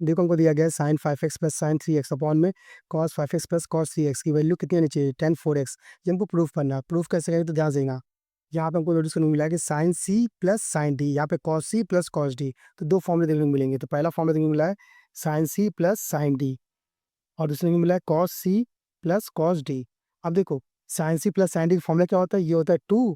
देखो हमको दिया गया है sine 5x plus sine 3x upon में cos 5x plus cos 3x की वैल्यू कितनी आनी चाहिए 10 4x। ये हमको प्रूफ करना है। प्रूफ कैसे करेंगे तो ध्यान से देना। यहाँ पे हमको नोटिस करने को मिला है कि sine C plus sine D, यहाँ पे cos C plus cos D. तो दो फॉर्मूले देखने को मिलेंगे। तो पहला फॉर्मूला देखने को मिला है sine C plus sine D, और दूसरे में मिला है cos C plus cos D. अब देखो sine C plus sine D का फॉर्मूला क्या होता है, ये होता है 2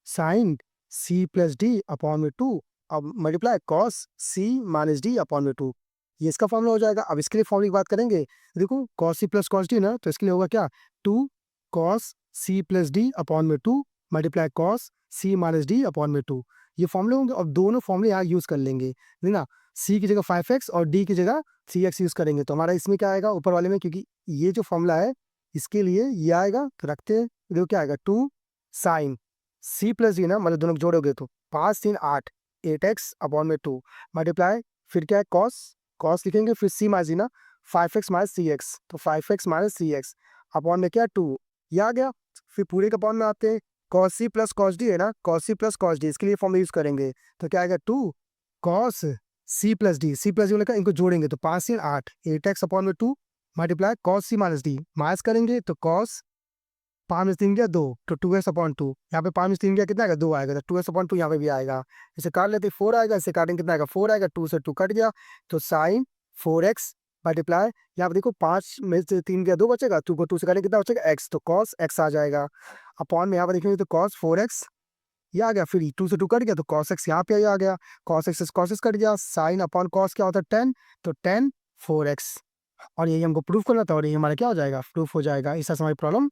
sine C plus D upon में 2, अब multiply cos C minus D upon में 2। ये इसका फॉर्मूला हो जाएगा। अब इसके लिए फॉर्मूले की बात करेंगे, देखो cos C plus cos D ना, तो इसके लिए होगा क्या 2 cos C plus D upon में 2 multiply cos C minus D upon में 2। ये फॉर्मूले होंगे और दोनों फॉर्मूले यहाँ यूज कर लेंगे, है ना। सी की जगह 5x और डी की जगह 3x यूज करेंगे। तो हमारा इसमें क्या आएगा ऊपर वाले में, क्योंकि ये जो फॉर्मूला है इसके लिए ये आएगा, तो रखते हैं। देखो क्या आएगा 2 साइन सी प्लस डी ना, मतलब दोनों को जोड़ोगे तो 5 3 8 8x अपॉन में 2 मल्टीप्लाई, फिर क्या है कॉस, कॉस लिखेंगे, फिर सी माइनस डी ना 5x माइनस 3x, तो 5x माइनस 3x अपॉन में क्या 2, ये आ गया। फिर पूरे के अपॉन में आते हैं, cos C plus cos D है ना, cos C plus cos D, इसके लिए फॉर्मूला यूज करेंगे। तो क्या आएगा 2 cos C plus D, C plus D का इनको जोड़ेंगे तो 5 3 8 8x अपॉन में 2 multiply cos C minus D, minus करेंगे तो कॉस 5 में 3 गया 2, तो 2x अपॉन 2, यहाँ पे 5 में 3 गया कितना आएगा 2 आएगा, तो 2x अपॉन 2 यहाँ पे भी आएगा। इसे काट लेते 4 आएगा, इसे काटेंगे कितना आएगा 4 आएगा, 2 से 2 कट गया, तो साइन 4x मल्टीप्लाई, यहाँ पे देखो 5 में से 3 गया 2 बचेगा, 2 को 2 से काटेंगे कितना बचेगा x, तो कॉस x आ जाएगा। अपॉन में यहाँ पर देखेंगे तो कॉस 4x, ये आ गया, फिर 2 से 2 कट गया तो cos x यहाँ पे आ गया, cos x से cos x कट गया, साइन अपॉन cos क्या होता है 10, तो 10 4x। और यही हमको प्रूफ करना था और ये हमारा क्या हो जाएगा प्रूफ हो जाएगा। इस तरह से हमारी प्रॉब्लम